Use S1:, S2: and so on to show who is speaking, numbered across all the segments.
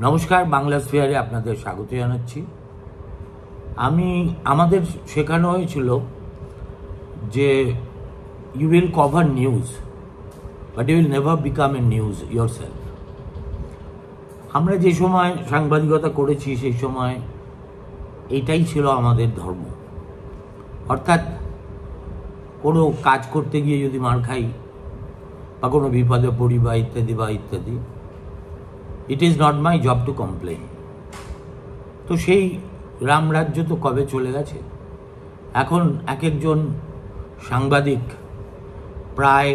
S1: নমস্কার, বাংলা স্ফিয়ারে আপনাদের স্বাগত জানাচ্ছি। আমাদের শেখানো হয়েছিল যে you will cover news but you will never become a news yourself. আমরা যে সময় সাংবাদিকতা করেছি সেই সময় এটাই ছিল আমাদের ধর্ম, অর্থাৎ কোনো কাজ করতে গিয়ে যদি মার খাই বা কোনো বিপদে পড়ি বা ইত্যাদি, it is not my job to complain. তো সেই রামরাজ্য তো কবে চলে গেছে। এখন এক একজন সাংবাদিক প্রায়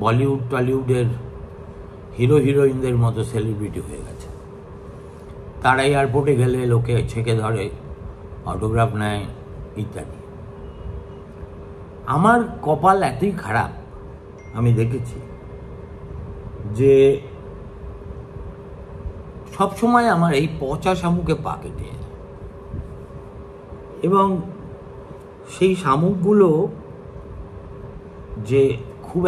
S1: বলিউড টলিউডের হিরো হিরোইনদের মতো সেলিব্রিটি হয়ে গেছে। তারা এয়ারপোর্টে গেলে লোকে ছেঁকে ধরে, অটোগ্রাফ নেয় ইত্যাদি। আমার কপাল এতই খারাপ, আমি দেখেছি যে সবসময় আমার এই পচা শামুকে পা কেটে, এবং সেই শামুকগুলো যে খুব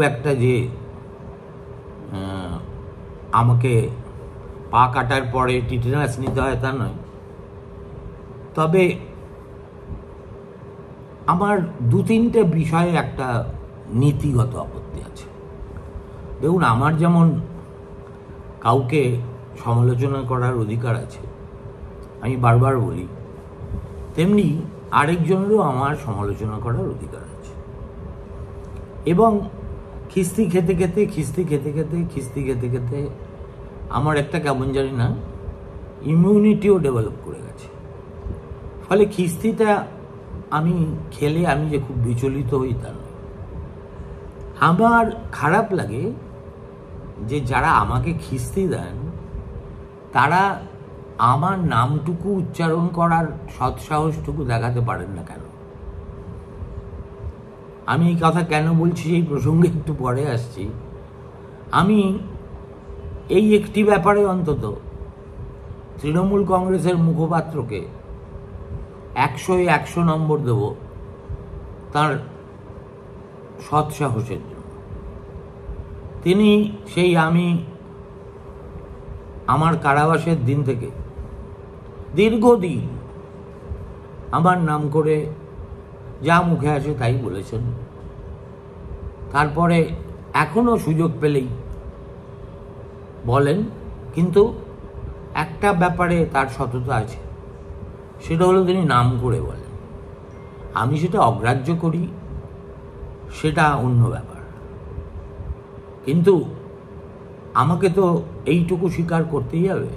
S1: একটা যে আমাকে পা কাটার পরে টিটেনাস নিতে হয় তা নয়, তবে আমার দু তিনটে বিষয়ে একটা নীতিগত আপত্তি আছে। দেখুন, আমার যেমন কাউকে সমালোচনা করার অধিকার আছে, আমি বারবার বলি, তেমনি আরেকজনেরও আমার সমালোচনা করার অধিকার আছে। এবং খিস্তি খেতে খেতে আমার একটা কেমন জানি না ইমিউনিটিও ডেভেলপ করে গেছে। ফলে খিস্তিটা আমি খেলে আমি যে খুব বিচলিত হই তা নয়। আমার খারাপ লাগে যে যারা আমাকে খিস্তি দেন তারা আমার নামটুকু উচ্চারণ করার সৎসাহসটুকু দেখাতে পারেন না কেন। আমি এই কথা কেন বলছি এই প্রসঙ্গে একটু পরে আসছি। আমি এই একটি ব্যাপারে অন্তত তৃণমূল কংগ্রেসের মুখপাত্রকে 100 নম্বর দেব তার সৎসাহসের জন্য। তিনি সেই আমার কারাবাসের দিন থেকে দীর্ঘদিন আমার নাম করে যা মুখে আসে তাই বলেছেন। তারপরে এখনো সুযোগ পেলেই বলেন, কিন্তু একটা ব্যাপারে তার সততা আছে, সেটা হলো তিনি নাম করে বলেন। আমি সেটা অগ্রাহ্য করি, সেটা অন্য ব্যাপার, কিন্তু আমাকে তো এইটুকু স্বীকার করতেই হবে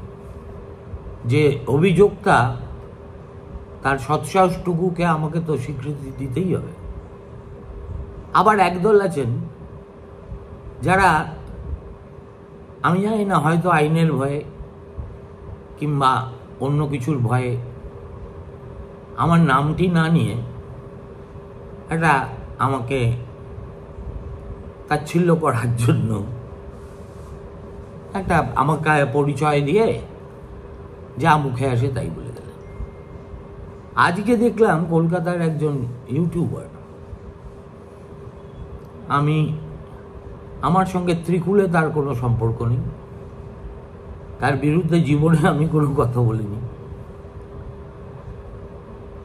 S1: যে অভিযোক্তা তার সৎসাহসটুকুকে আমাকে তো স্বীকৃতি দিতেই হবে। আবার একদল আছেন যারা আমি জানি না, হয়তো আইনের ভয়ে কিংবা অন্য কিছুর ভয়ে আমার নামটি না নিয়ে এটা আমাকে তাচ্ছিল্য করার জন্য একটা আমাকে পরিচয় দিয়ে যা মুখে আসে তাই বলে গেলেন। আজকে দেখলাম কলকাতার একজন ইউটিউবার, আমার সঙ্গে ত্রিকুলে তার কোনো সম্পর্ক নেই, তার বিরুদ্ধে জীবনে আমি কোনো কথা বলিনি,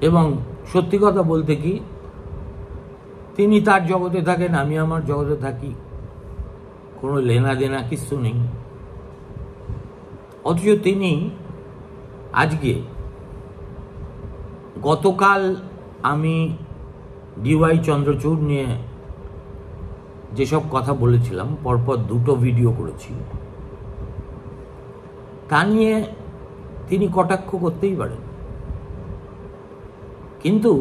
S1: এবং সত্যি কথা বলতে কি, তিনি তার জগতে থাকেন, আমি আমার জগতে থাকি, কোনো লেনা দেনা কিছু নেই। অথচ তিনি আজকে, গতকাল আমি ডিওয়াই চন্দ্রচূড় নিয়ে যেসব কথা বলেছিলাম, পরপর দুটো ভিডিও করেছি, তা নিয়ে তিনি কটাক্ষ করতেই পারেন, কিন্তু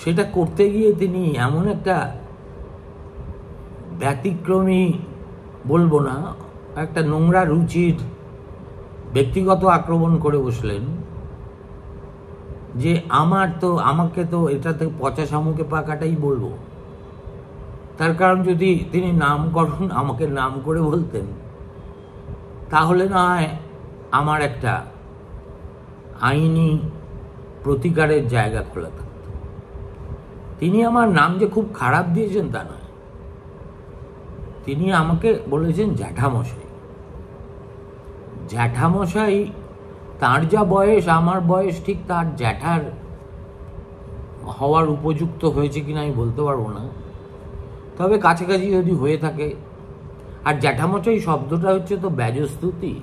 S1: সেটা করতে গিয়ে তিনি এমন একটা ব্যতিক্রমী, বলবো না, একটা নোংরা রুচির ব্যক্তিগত আক্রমণ করে বসলেন যে আমাকে তো এটাতে পচা শামুকে পা কাটাই বলবো। তার কারণ যদি তিনি নামকরণ আমাকে নাম করে বলতেন তাহলে না হয় আমার একটা আইনি প্রতিকারের জায়গা খোলা থাকত। তিনি আমার নাম যে খুব খারাপ দিয়েছেন তা নয়, তিনি আমাকে বলেছেন জ্যাঠামশাই। জ্যাঠামশাই, তার যা বয়স, আমার বয়স ঠিক তার জ্যাঠার হওয়ার উপযুক্ত হয়েছে কিনা আমি বলতে পারবো না, তবে কাছাকাছি যদি হয়ে থাকে। আর জ্যাঠামশাই শব্দটা হচ্ছে তো ব্যাজস্তুতি,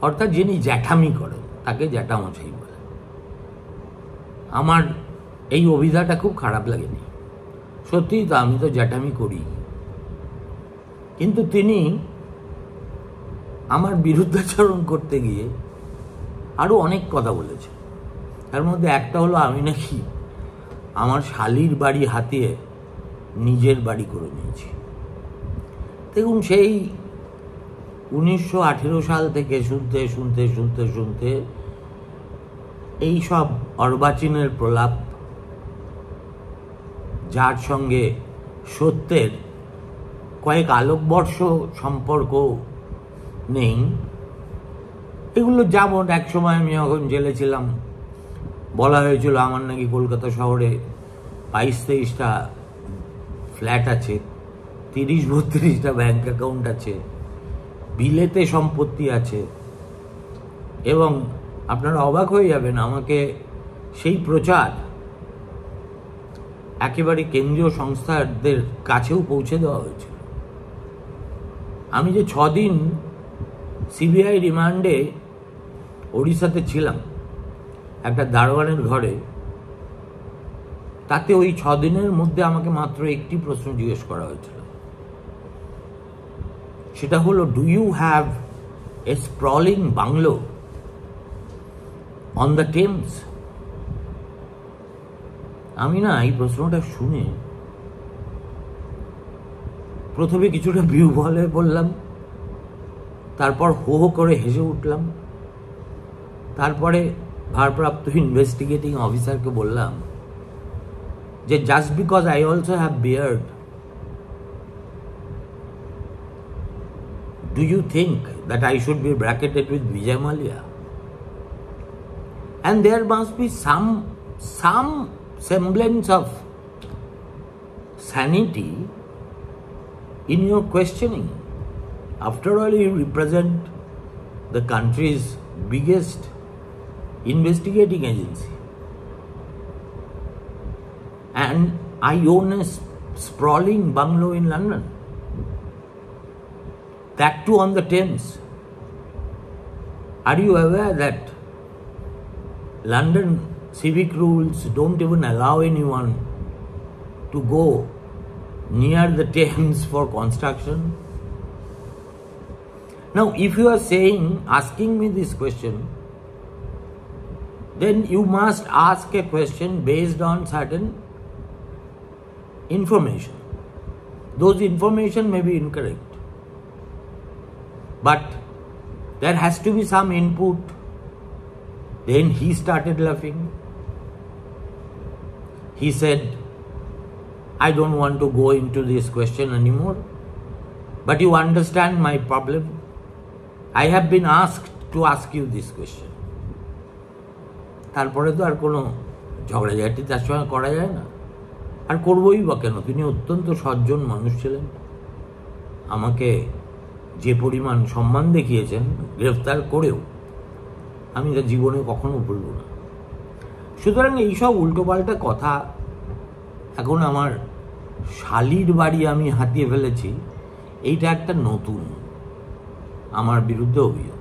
S1: অর্থাৎ যিনি জ্যাঠামি করেন তাকে জ্যাঠামশাই বলে। আমার এই অভিধাটা খুব খারাপ লাগেনি, সত্যিই তো, আমি তো জ্যাঠামি করি। কিন্তু তিনি আমার বিরুদ্ধাচরণ করতে গিয়ে আরও অনেক কথা বলেছেন। তার মধ্যে একটা হলো আমি নাকি আমার শালির বাড়ি হাতিয়ে নিজের বাড়ি করে নিয়েছি। দেখুন, সেই 1918 সাল থেকে শুনতে শুনতে শুনতে শুনতে এই সব অর্বাচীনের প্রলাপ, যার সঙ্গে সত্যের কয়েক আলোকবর্ষ সম্পর্ক নেই, এগুলো যেমন এক সময় আমি যখন জেলে ছিলাম বলা হয়েছিল আমার নাকি কলকাতা শহরে 22-23টা ফ্ল্যাট আছে, 30-32টা ব্যাংক অ্যাকাউন্ট আছে, বিলেতে সম্পত্তি আছে, এবং আপনারা অবাক হয়ে যাবেন, আমাকে সেই প্রচার একেবারে কেন্দ্রীয় সংস্থাদের কাছেও পৌঁছে দেওয়া হয়েছিল। আমি যে 6 দিন সিবিআই রিমান্ডে ওড়িশাতে ছিলাম একটা দারোয়ানের ঘরে, তাতে ওই 6 দিনের মধ্যে আমাকে মাত্র একটি প্রশ্ন জিজ্ঞেস করা হয়েছিল, সেটা হলো, do you have a sprawling bungalow on the Thames? আমি না এই প্রশ্নটা শুনে প্রথমে কিছুটা বিহ্বলে বললাম, তারপর হো হো করে হেসে উঠলাম। তারপরে ভারপ্রাপ্ত ইনভেস্টিগেটিং অফিসারকে বললাম যে just because I also have beard, do you think that I should be bracketed with Vijay Mallya? And there must be some semblance of sanity in your questioning. After all, you represent the country's biggest investigating agency. And I own a sprawling bungalow in London, that too on the Thames. Are you aware that London civic rules don't even allow anyone to go near the Thames for construction? Now, if you are asking me this question, then you must ask a question based on certain information. Those information may be incorrect, but there has to be some input. Then he started laughing. He said, I don't want to go into this question anymore, but you understand my problem. I have been asked to ask you this question. তারপরে তো আর কোনো ঝগড়াঝাটি তার সঙ্গে করা যায় না, আর করবই বা কেন? তিনি অত্যন্ত সজ্জন মানুষ ছিলেন, আমাকে যে পরিমাণ সম্মান দেখিয়েছেন গ্রেফতার করেও, আমি তার জীবনে কখনো ভুলব না। সুতরাং এইসব উল্টোপাল্টা কথা, এখন আমার শালির বাড়ি আমি হাতিয়ে ফেলেছি, এইটা একটা নতুন আমার বিরুদ্ধে অভিযোগ।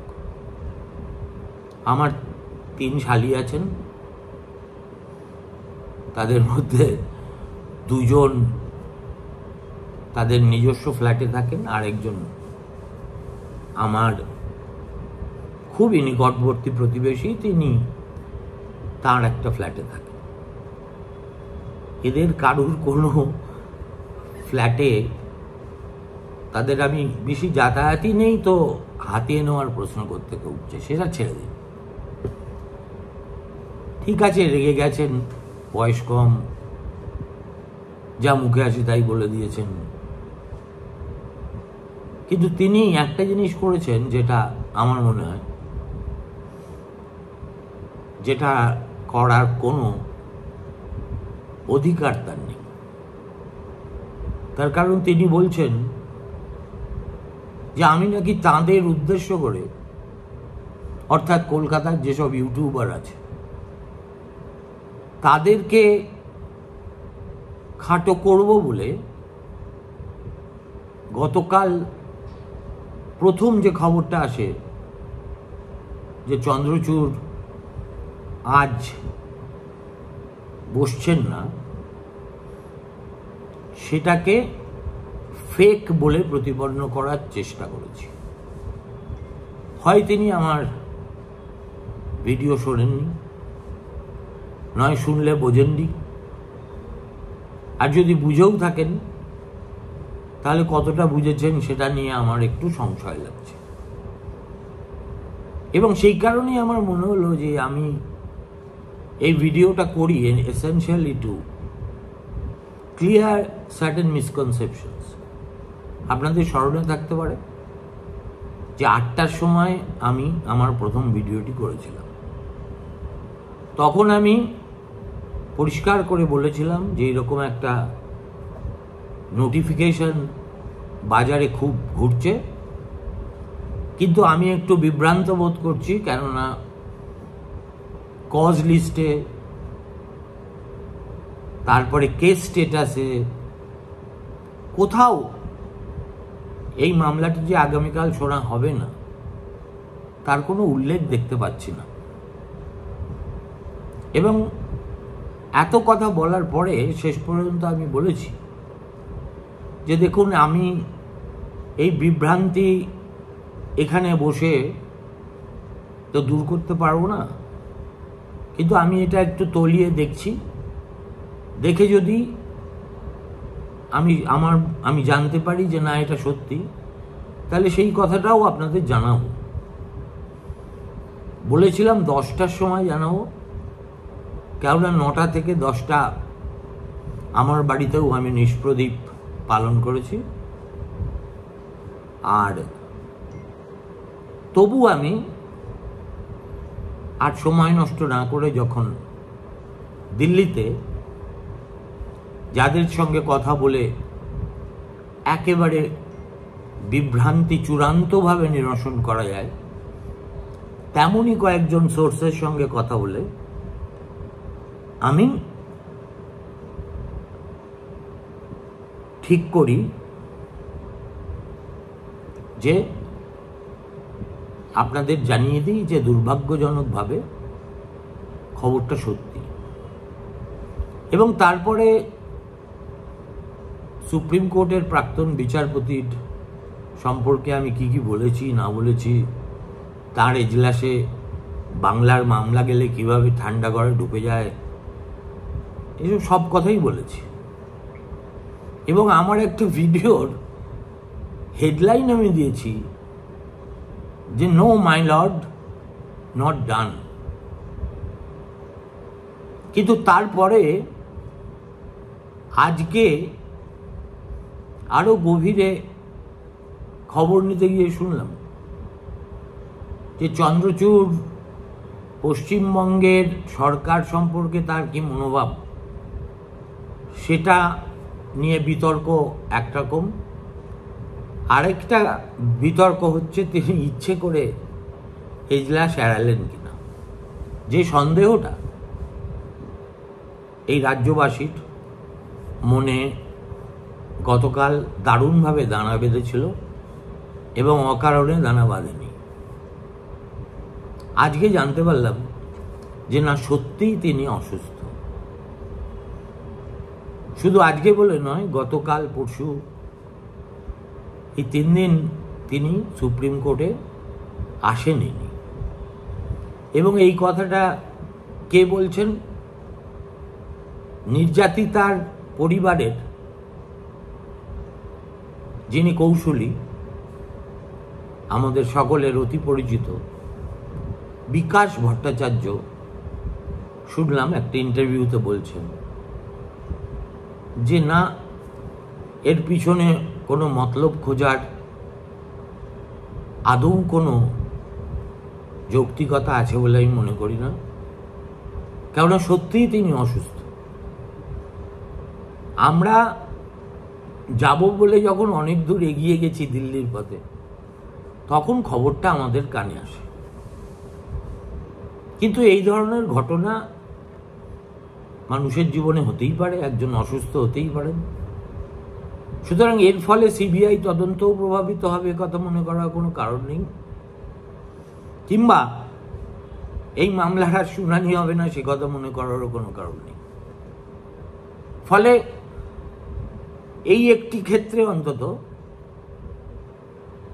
S1: আমার 3 শালি আছেন, তাদের মধ্যে 2 জন তাদের নিজস্ব ফ্ল্যাটে থাকেন, আর একজন আমার খুবই নিকটবর্তী প্রতিবেশী, তিনি তার একটা ফ্ল্যাটে থাকেন। এদের কারুর কোনো ফ্ল্যাটে তাদের আমি বেশি যাতায়াতই নেই, তো হাতিয়ে নেওয়ার প্রশ্ন করতে উঠছে, সেটা ছেড়ে দিন। ঠিক আছে, রেগে গেছেন, বয়স কম, যা মুখে আসে তাই বলে দিয়েছেন, কিন্তু তিনি একটা জিনিস করেছেন যেটা আমার মনে হয় যেটা করার কোনো অধিকার তার নেই। তার কারণ তিনি বলছেন যে আমি নাকি তাঁদের উদ্দেশ্য করে, অর্থাৎ কলকাতার যেসব ইউটিউবার আছে তাদেরকে খাটো করব বলে গতকাল প্রথম যে খবরটা আসে যে চন্দ্রচূড় আজ বসছেন না, সেটাকে ফেক বলে প্রতিপন্ন করার চেষ্টা করেছি। হয় তিনি আমার ভিডিও শোনেননি, নয় শুনলে বোঝেননি, আর যদি বুঝেও থাকেন তাহলে কতটা বুঝেছেন সেটা নিয়ে আমার একটু সংশয় লাগছে। এবং সেই কারণেই আমার মনে হলো যে আমি এই ভিডিওটা করি essentially to clear certain misconceptions. আপনাদের স্মরণে থাকতে পারে যে 8টার সময় আমি আমার প্রথম ভিডিওটি করেছিলাম। তখন আমি পরিষ্কার করে বলেছিলাম যে এরকম একটা নোটিফিকেশন বাজারে খুব ঘুরছে, কিন্তু আমি একটু বিভ্রান্ত বোধ করছি, কেননা কজ লিস্টে, তারপরে কেস স্টেটাসে কোথাও এই মামলাটি যে আগামীকাল শোনা হবে না তার কোনো উল্লেখ দেখতে পাচ্ছি না। এবং এত কথা বলার পরে শেষ পর্যন্ত আমি বলেছি যে দেখুন, আমি এই বিভ্রান্তি এখানে বসে তো দূর করতে পারবো না, কিন্তু আমি এটা একটু তলিয়ে দেখছি, দেখে যদি আমি জানতে পারি যে না এটা সত্যি, তাহলে সেই কথাটাও আপনাদের জানাবো। বলেছিলাম 10টার সময় জানাবো, কেননা 9টা থেকে 10টা আমার বাড়িতেও আমি নিষ্প্রদীপ পালন করেছি। আর তবু আমি আর সময় নষ্ট না করে যখন দিল্লিতে যাদের সঙ্গে কথা বলে একেবারে বিভ্রান্তি চূড়ান্তভাবে নিরসন করা যায়, তেমনই কয়েকজন সোর্সের সঙ্গে কথা বলে আমি ঠিক করি যে আপনাদের জানিয়ে দিই যে দুর্ভাগ্যজনকভাবে খবরটা সত্যি। এবং তারপরে সুপ্রিম কোর্টের প্রাক্তন বিচারপতির সম্পর্কে আমি কি কি বলেছি না বলেছি, তার এজলাসে বাংলার মামলা গেলে কিভাবে ঠান্ডা ঘরে ঢুকে যায়, এসব সব কথাই বলেছি। এবং আমার একটা ভিডিওর হেডলাইন আমি দিয়েছি যে no my lord, not done. কিন্তু তারপরে আজকে আরো গভীরে খবর নিতে গিয়ে শুনলাম যে চন্দ্রচূড় পশ্চিমবঙ্গের সরকার সম্পর্কে তার কি মনোভাব সেটা নিয়ে বিতর্ক একরকম, আরেকটা বিতর্ক হচ্ছে তিনি ইচ্ছে করে এজলাস এড়ালেন কিনা। যে সন্দেহটা এই রাজ্যবাসীর মনে গতকাল দারুণভাবে দানা বেঁধেছিল এবং অকারণে দানা বাঁধেনি, আজকে জানতে পারলাম যে না, সত্যিই তিনি অসুস্থ। শুধু আজকে বলে নয়, গতকাল পরশু এই 3 দিন তিনি সুপ্রিম কোর্টে আসেনি। এবং এই কথাটা কে বলছেন? নির্যাতিতার পরিবারের যিনি কৌশলী, আমাদের সকলের অতি পরিচিত বিকাশ ভট্টাচার্য, শুনলাম একটা ইন্টারভিউতে বলছেন যে না, এর পিছনে কোনো মতলব খোঁজার আদৌ কোনো যৌক্তিকতা আছে বলে আমি মনে করি না, কেননা সত্যিই তিনি অসুস্থ। আমরা যাব বলে যখন অনেক দূর এগিয়ে গেছি দিল্লির পথে, তখন খবরটা আমাদের কানে আসে। কিন্তু এই ধরনের ঘটনা মানুষের জীবনে হতেই পারে, একজন অসুস্থ হতেই পারেন। সুতরাং এর ফলে সিবিআই তদন্তও প্রভাবিত হবে কথা মনে করার কোনো কারণ নেই, কিংবা এই মামলার আর শুনানি হবে না সে কথা মনে করারও কোনো কারণ নেই। ফলে এই একটি ক্ষেত্রে অন্তত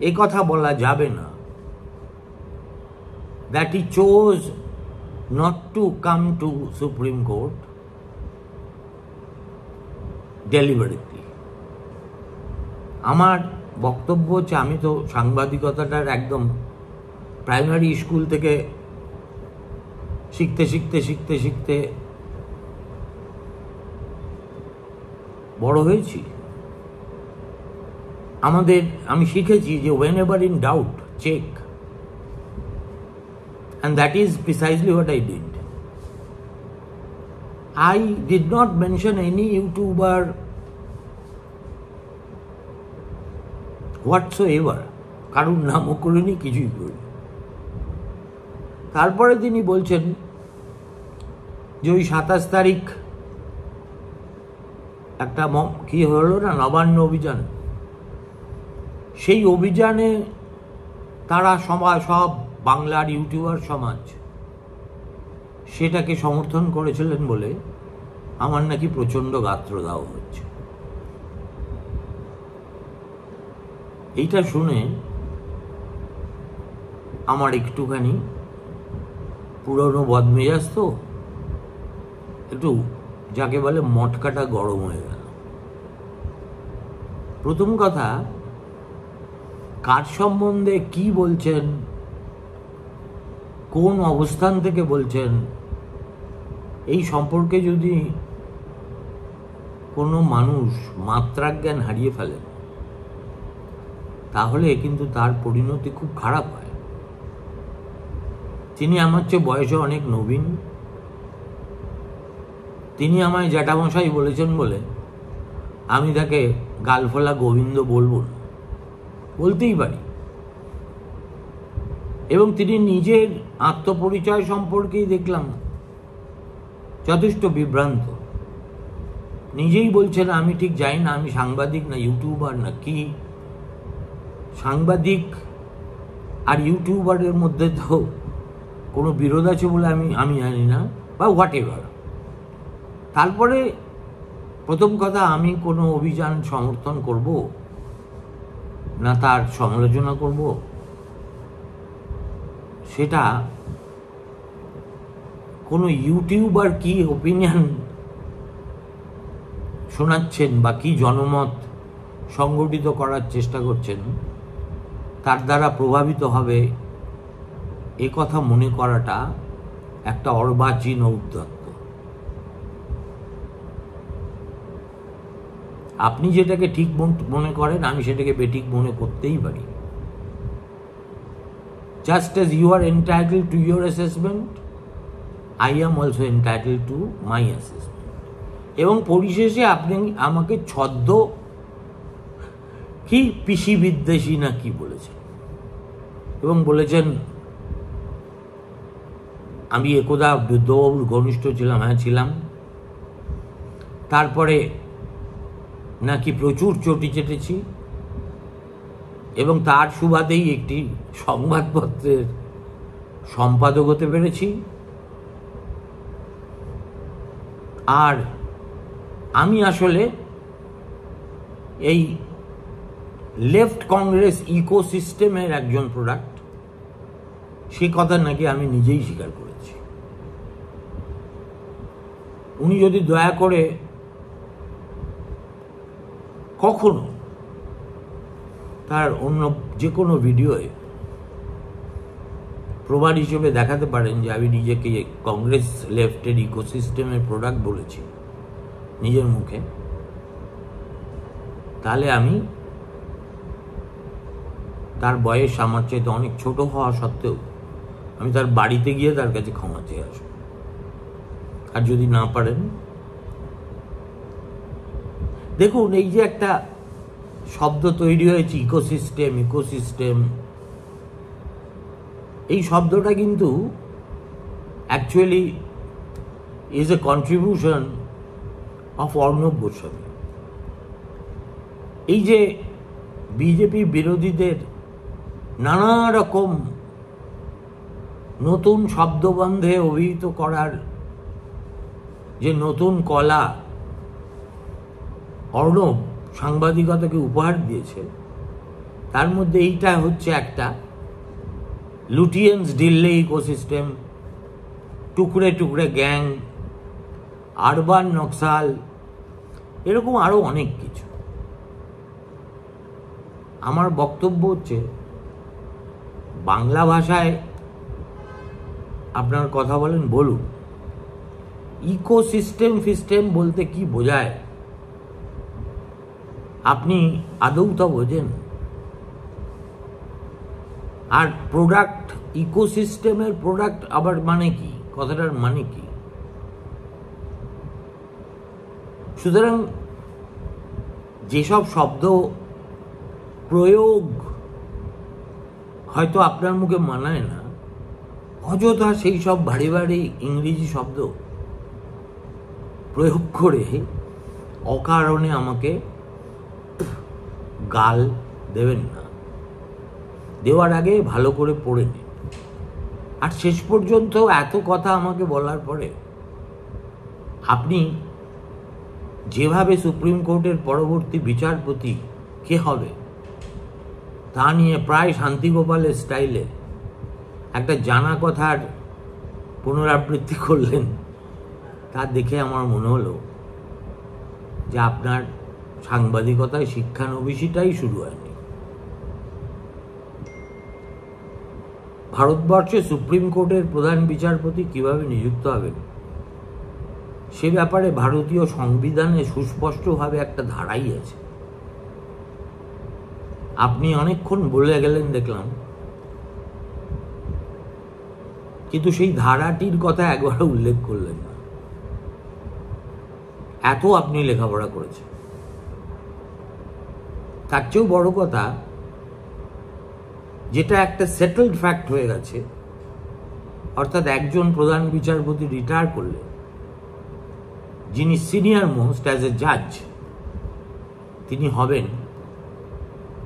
S1: এই কথা বলা যাবে না that he chose not to come to Supreme Court deliberately. আমার বক্তব্য হচ্ছে, আমি তো সাংবাদিকতাটার একদম প্রাইমারি স্কুল থেকে শিখতে শিখতে শিখতে শিখতে বড় হয়েছি। আমি শিখেছি যে whenever in doubt check, and that is precisely what I did. I did not mention any YouTuber whatsoever, কারুর নামও করিনি, কিছুই করিনি। তারপরে তিনি বলছেন যে ওই 27 তারিখ একটা কি হলো না, নবান্ন অভিযান, সেই অভিযানে তারা সব বাংলার ইউটিউবার সমাজ সেটাকে সমর্থন করেছিলেন বলে আমার নাকি প্রচণ্ড গাত্রদাহ হচ্ছে। এইটা শুনে আমার একটুখানি পুরনো বদমেজাজ তো একটু যাকে বলে মটকাটা গরম হয়ে গেল। প্রথম কথা, কার সম্বন্ধে কি বলছেন, কোন অবস্থান থেকে বলছেন, এই সম্পর্কে যদি কোনো মানুষ মাত্রাজ্ঞান হারিয়ে ফেলেন তাহলে কিন্তু তার পরিণতি খুব খারাপ হয়। তিনি আমার চেয়ে বয়সে অনেক নবীন, তিনি আমায় জ্যাঠামশাই বলেছেন বলে আমি তাকে গালফলা গোবিন্দ বলবো না, বলতেই পারি। এবং তিনি নিজের আত্মপরিচয় সম্পর্কেই দেখলাম যথেষ্ট বিভ্রান্ত। নিজেই বলছেন আমি ঠিক জানি না আমি সাংবাদিক না ইউটিউবার না কি। সাংবাদিক আর ইউটিউবারের মধ্যে তো কোনো বিরোধ আছে বলে আমি জানি না, বা হোয়াট এভার। তারপরে প্রথম কথা, আমি কোনো অভিযান সমর্থন করব না তার সমালোচনা করব সেটা কোনো ইউটিউবার কি ওপিনিয়ন শোনাচ্ছেন বা কি জনমত সংগঠিত করার চেষ্টা করছেন তার দ্বারা প্রভাবিত হবে এ কথা মনে করাটা একটা অর্বাচীন ঔদ্ধত্য। আপনি যেটাকে ঠিক মনে করেন আমি সেটাকে বেঠিক মনে করতেই পারি। Just as you are entitled to your assessment, I am also entitled to my assessment. এবং পরিশেষে আপনি আমাকে ছদ্ম কি পিসি বিদ্বেষী না কি বলেছেন, এবং বলেছেন আমি একদা বৃদ্ধবাবুর ঘনিষ্ঠ ছিলাম। হ্যাঁ ছিলাম। তারপরে নাকি প্রচুর চটি চেটেছি এবং তার সুবাদেই একটি সংবাদপত্রের সম্পাদক হতে পেরেছি। আর আমি আসলে এই লেফট কংগ্রেস ইকোসিস্টেমের একজন প্রোডাক্ট, সে কথা নাকি আমি নিজেই স্বীকার করেছি। উনি যদি দয়া করে কখনো তার অন্য যে কোনো ভিডিওয়ে প্রমাণ হিসেবে দেখাতে পারেন যে আমি নিজেকে কংগ্রেস লেফটের ইকোসিস্টেমের প্রোডাক্ট বলেছি নিজের মুখে, তাহলে আমি তার বয়স আমার চাইতে অনেক ছোট হওয়া সত্ত্বেও আমি তার বাড়িতে গিয়ে তার কাছে ক্ষমা চেয়ে আসব। আর যদি না পারেন, দেখুন এই যে একটা শব্দ তৈরি হয়েছে ইকোসিস্টেম, এই শব্দটা কিন্তু actually is a contribution of Arnab Goswami. এই যে বিজেপি বিরোধীদের নানা রকম নতুন শব্দবন্ধে অভিহিত করার যে নতুন কলা অর্ণব সাংবাদিকতাকে উপহার দিয়েছে, তার মধ্যে এইটা হচ্ছে একটা Lutyens Delhi ecosystem, tukde tukde gang, urban Naxal, এরকম আরো অনেক কিছু। আমার বক্তব্য হচ্ছে, বাংলা ভাষায় আপনার কথা বলেন, বলুন ইকোসিস্টেম ফিস্টেম বলতে কি বোঝায় আপনি আদৌ তো বোঝেন? আর প্রোডাক্ট, ইকোসিস্টেমের প্রোডাক্ট আবার মানে কি, কথাটার মানে কি? সুতরাং যেসব শব্দ প্রয়োগ হয়তো আপনার মুখে মানায় না, অযথা সেই সব ভারী ভারী ইংরেজি শব্দ প্রয়োগ করে অকারণে আমাকে গাল দেবেন না। দেওয়ার আগে ভালো করে পড়ে নিন। আর শেষ পর্যন্ত এত কথা আমাকে বলার পরে আপনি যেভাবে সুপ্রিম কোর্টের পরবর্তী বিচারপতি কে হবে তা নিয়ে প্রায় শান্তিগোপালের স্টাইলে একটা জানা কথার পুনরাবৃত্তি করলেন, তা দেখে আমার মনে হলো যে আপনার সাংবাদিকতায় শিক্ষানবিশিটাই শুরু হয়নি। ভারতবর্ষে সুপ্রিম কোর্টের প্রধান বিচারপতি কিভাবে নিযুক্ত হবেন সে ব্যাপারে ভারতীয় সংবিধানে সুস্পষ্টভাবে একটা ধারাই আছে। আপনি অনেকক্ষণ বলে গেলেন দেখলাম, কিন্তু সেই ধারাটির কথা একবারও উল্লেখ করলেন না। এত আপনি লেখাপড়া করেছেন। তার চেয়েও বড় কথা, যেটা একটা সেটেলড ফ্যাক্ট হয়ে গেছে, অর্থাৎ একজন প্রধান বিচারপতি রিটায়ার করলে যিনি সিনিয়র মোস্ট অ্যাজ এ জাজ তিনি হবেন,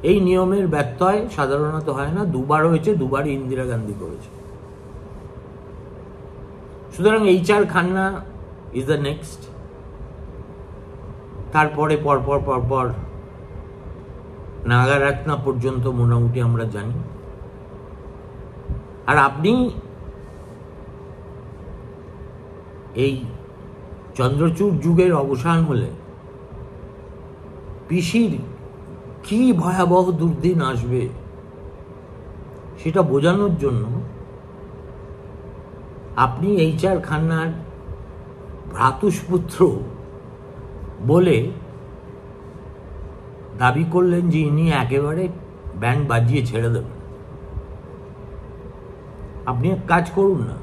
S1: এই নিয়মের ব্যত্যয় সাধারণত হয় না। দুবার হয়েছে, দুবারই ইন্দিরা গান্ধী করেছে। সুতরাং HR Khanna is the next. তারপরে পরপর নাগারত্না পর্যন্ত মোটামুটি আমরা জানি। আর আপনি এই চন্দ্রচূড় যুগের অবসান হলে পিসির কি ভয়াবহ দুর্দিন আসবে সেটা বোঝানোর জন্য আপনি HR খান্নার ভ্রাতুষ্পুত্র বলে দাবি করলেন যে ইনি একেবারে ব্যান্ড বাজিয়ে ছেড়ে দেবেন। আপনি এক কাজ করুন না,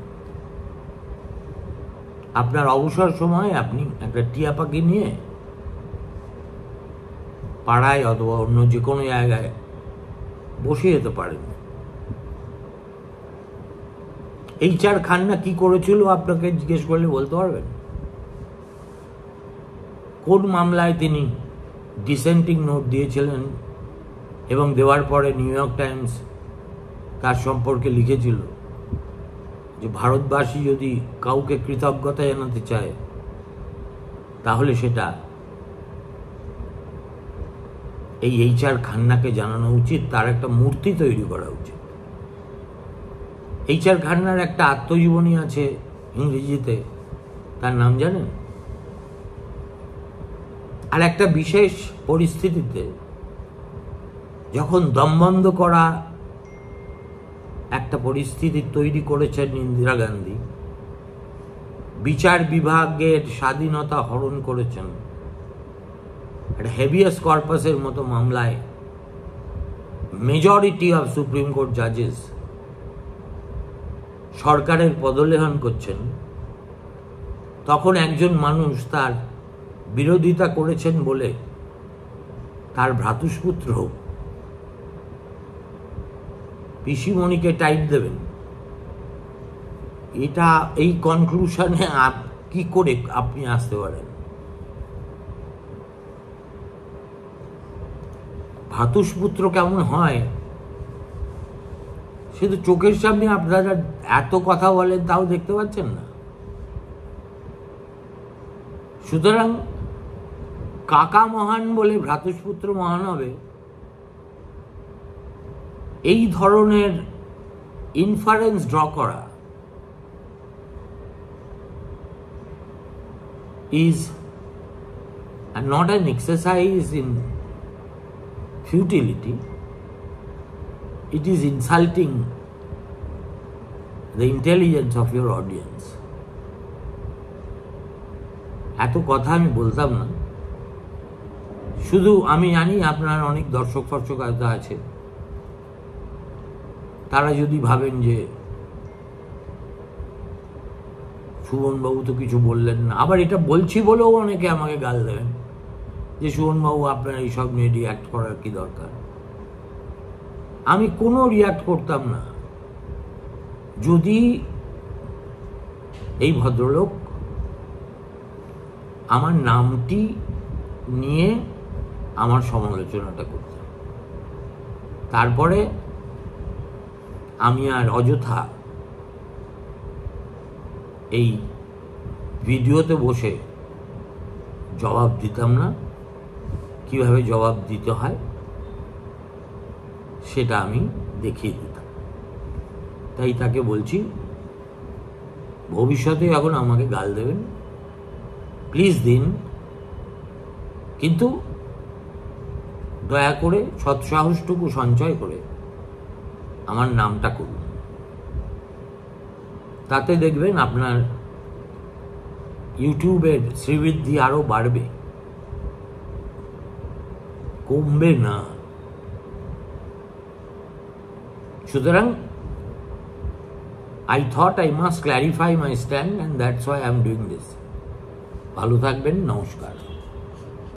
S1: আপনার অবসর সময় আপনি একটা টিয়া পাখি নিয়ে পাড়ায় অথবা অন্য যে কোনো জায়গায় বসে যেতে পারেন। HR খান্না কি করেছিল আপনাকে জিজ্ঞেস করলে বলতে পারবেন? কোন মামলায় তিনি ডিসেন্টিং নোট দিয়েছিলেন এবং দেওয়ার পরে নিউ ইয়র্ক টাইমস তার সম্পর্কে লিখেছিল যে ভারতবাসী যদি কাউকে কৃতজ্ঞতা জানাতে চায় তাহলে সেটা এই HR খান্নাকে জানানো উচিত, তার একটা মূর্তি তৈরি করা উচিত। HR খান্নার একটা আত্মজীবনী আছে ইংরেজিতে, তার নাম জানেন? আর একটা বিশেষ পরিস্থিতিতে যখন দমবন্ধ করা একটা পরিস্থিতি তৈরি করেছেন ইন্দিরা গান্ধী, বিচার বিভাগের স্বাধীনতা হরণ করেছেন, একটা হেভিয়াস কর্পাসের মতো মামলায় মেজরিটি অফ সুপ্রিম কোর্ট জাজেস সরকারের পদলেহন করছেন, তখন একজন মানুষ তার বিরোধিতা করেছেন বলে তার ভ্রাতুষ্পুত্র পিসিমণিকে টাইট দেবেন এটা এই কনক্লুশনে কি করে আপনি আসতে পারেন? ভ্রাতুষ্পুত্র কেমন হয় সে তো চোখের সামনে আপনারা এত কথা বলেন, তাও দেখতে পাচ্ছেন না। সুতরাং কাকা মহান বলে ভ্রাতুষ্পুত্র মহান হবে, এই ধরনের ইনফারেন্স ড্র করা is not an exercise in futility. It is insulting the intelligence of your audience. এত কথা আমি বলতাম না, শুধু আমি জানি আপনার অনেক দর্শক হয়তো আছে, তারা যদি ভাবেন যে সুমনবাবু তো কিছু বললেন না, আবার এটা বলছি বলেও অনেকে আমাকে গাল দেবেন যে সুমনবাবু আপনার এইসব নিয়ে রিয়াক্ট করার কি দরকার। আমি কোনো রিয়াক্ট করতাম না যদি এই ভদ্রলোক আমার নামটি নিয়ে আমার সমালোচনাটা করতেন। তারপরে আমি আর অযথা এই ভিডিওতে বসে জবাব দিতাম না। কিভাবে জবাব দিতে হয় সেটা আমি দেখিয়ে দিতাম। তাই তাকে বলছি, ভবিষ্যতে যখন আমাকে গাল দেবেন প্লিজ দিন, কিন্তু দয়া করে সৎসাহসটুকু সঞ্চয় করে আমার নামটা করুন। তাতে দেখবেন আপনার ইউটিউবের শ্রীবৃদ্ধি আরো বাড়বে, কমবে না। সুতরাং I thought I must clarify my stand and that's why I am doing this. ভালো থাকবেন, নমস্কার।